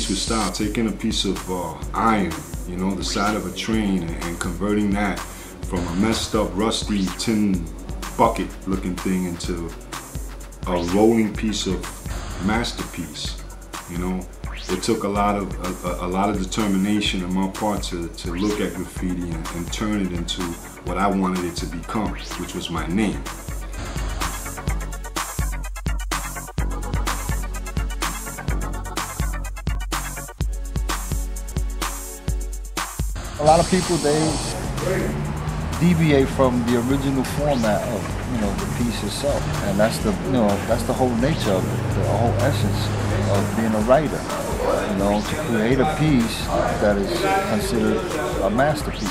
piece with style, taking a piece of iron, you know, the side of a train, and converting that from a messed up, rusty tin bucket looking thing into a rolling piece of masterpiece. You know, it took a lot of determination on my part to look at graffiti and turn it into what I wanted it to become, which was my name. A lot of people, they deviate from the original format of, you know, the piece itself, and that's the, you know, that's the whole nature of it, the whole essence of being a writer. You know, to create a piece that is considered a masterpiece.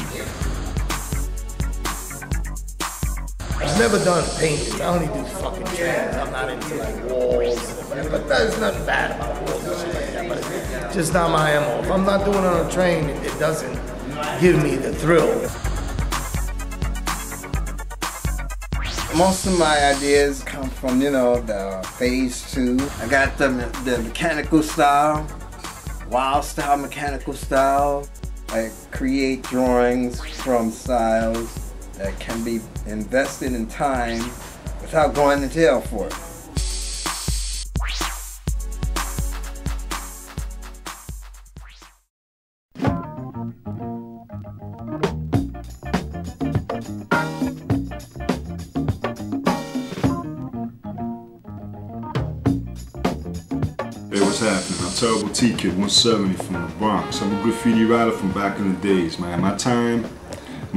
I've never done paintings. I only do fucking trans. I'm not into like walls, but there's nothing bad about walls and shit like that. But it's just not my MO. If I'm not doing it on a train, it doesn't give me the thrill. Most of my ideas come from, you know, the phase 2. I got the mechanical style, wild style, mechanical style. I create drawings from styles that can be invested in time without going to jail for it. Hey, what's happening? I'm Terrible T-Kid 170 from the Bronx. I'm a graffiti writer from back in the days, man. My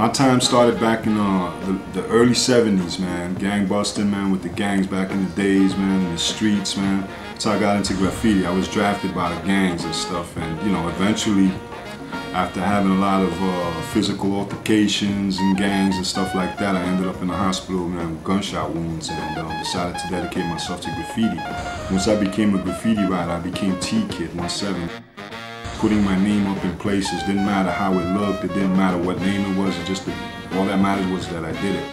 time started back in the early 70s, man. Gang busting, man, with the gangs back in the days, man, in the streets, man. That's how I got into graffiti. I was drafted by the gangs and stuff, and, you know, eventually, after having a lot of physical altercations and gangs and stuff like that, I ended up in the hospital, man, with gunshot wounds, and decided to dedicate myself to graffiti. Once I became a graffiti writer, I became T-Kid 170. Putting my name up in places, didn't matter how it looked, it didn't matter what name it was, all that mattered was that I did it.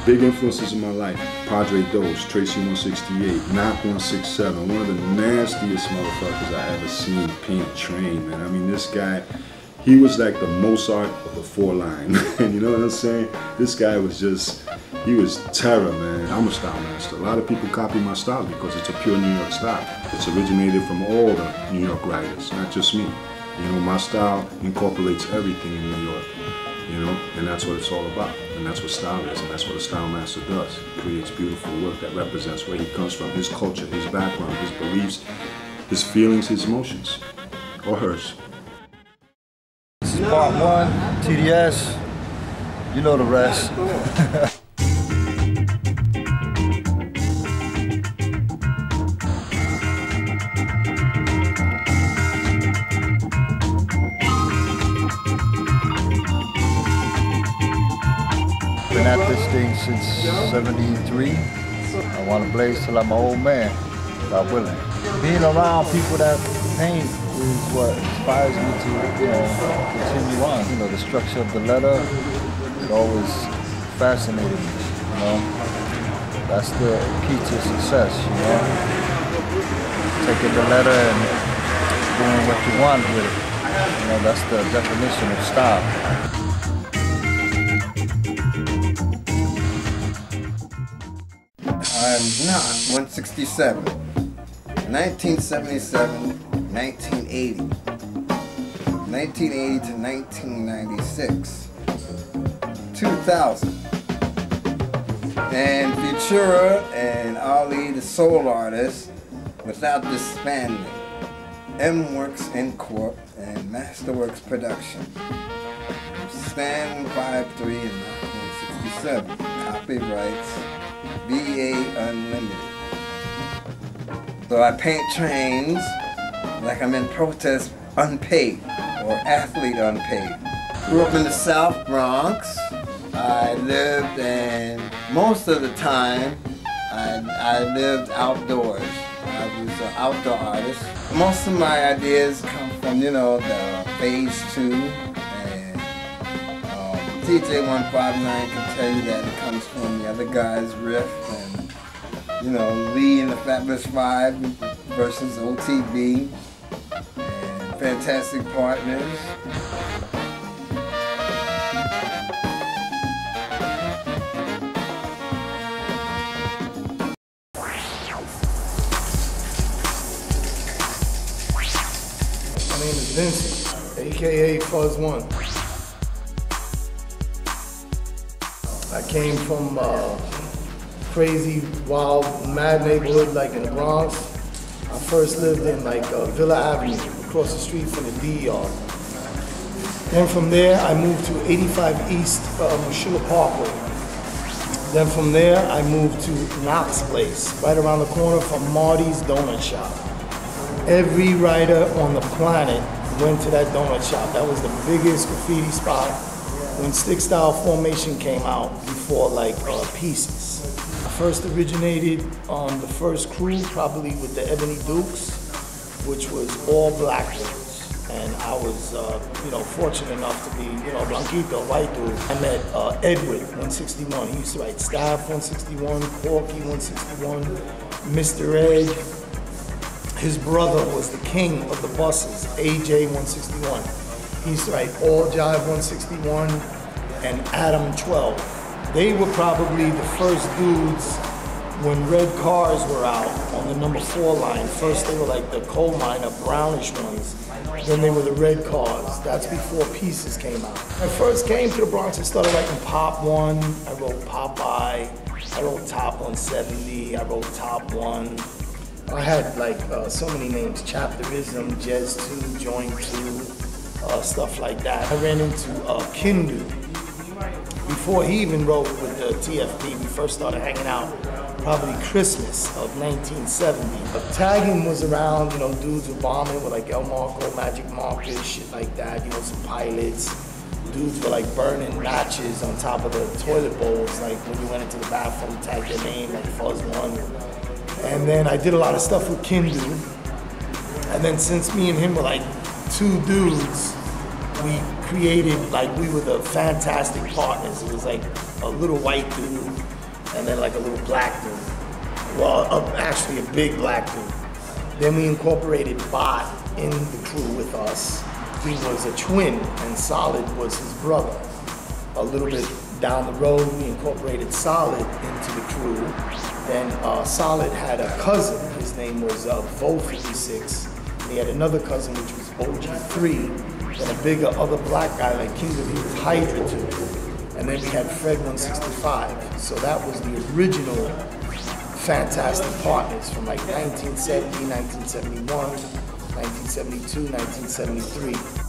Big influences in my life: Padre Dose, Tracy 168, Knock 167, one of the nastiest motherfuckers I ever seen paint a train, man. I mean, this guy, he was like the Mozart of the 4-line, and you know what I'm saying? This guy was just, he was terror, man. I'm a StyleMaster. A lot of people copy my style because it's a pure New York style. It's originated from all the New York writers, not just me. You know, my style incorporates everything in New York, you know, and that's what it's all about. And that's what style is, and that's what a StyleMaster does. He creates beautiful work that represents where he comes from, his culture, his background, his beliefs, his feelings, his emotions, or hers. This is part 1, TDS, you know the rest. Been at this thing since 73. I want to blaze till I'm an old man, God willing. Being around people that paint is what inspires me to, you know, continue on. You know, the structure of the letter, it always fascinated me, you know. That's the key to success, you know. Taking the letter and doing what you want with it. You know, that's the definition of style. I'm not 167, 1977, 1980, 1980 to 1996, 2000, and Futura and Ali the Soul Artist without disbanding, M-Works Incorp and Masterworks Production, Stan 53 and 1967, copyrights, VA Unlimited. So I paint trains like I'm in protest unpaid or athlete unpaid. Grew up in the South Bronx. I lived, and most of the time I lived outdoors. I was an outdoor artist. Most of my ideas come from, you know, the phase 2, and TJ159 can tell you that it comes from the other guy's riff, and, you know, Lee and the Fabulous 5 versus OTB, and fantastic partners. My name is Vincent, aka Fuzz One. I came from crazy, wild, mad neighborhood like in the Bronx. I first lived in like Villa Avenue, across the street from the D yard. Then from there, I moved to 85 East Mashua Parkway. Then from there, I moved to Knox Place, right around the corner from Marty's Donut Shop. Every writer on the planet went to that donut shop. That was the biggest graffiti spot when stick style formation came out before like Pieces. I first originated on the first crew probably with the Ebony Dukes, which was all black dudes. And I was, fortunate enough to be, Blanquito, white dude. I met Edward, 161. He used to write Staff, 161, Corky, 161, Mr. Ed. His brother was the king of the buses, AJ 161. He used to write All Jive 161 and Adam 12. They were probably the first dudes when red cars were out on the number 4 line. First they were like the coal miner, brownish ones. Then they were the red cars. That's before Pieces came out. When I first came to the Bronx, I started writing Pop 1. I wrote Popeye. I wrote Top 170. I wrote Top 1. I had like so many names, Chapterism, Jazz 2, Joint 2, stuff like that. I ran into Kindu before he even wrote with the TFP. We first started hanging out probably Christmas of 1970. But tagging was around, dudes were bombing with like El Marco, Magic Marcus, shit like that, some pilots. Dudes were like burning matches on top of the toilet bowls, like when you went into the bathroom, tagged their name, like Fuzz One. And then I did a lot of stuff with Kindu. And then since me and him were like 2 dudes, we created, we were the fantastic partners. It was like a little white dude and then like a little black dude. Well, actually a big black dude. Then we incorporated Bot in the crew with us. He was a twin and Solid was his brother. A little bit down the road, we incorporated Solid into the crew. Then Solid had a cousin, his name was Vo56. And he had another cousin, which was OG3. Then a bigger other black guy like Kingdom, he was Hydra 2. And then we had Fred 165. So that was the original Fantastic Partners from like 1970, 1971, 1972, 1973.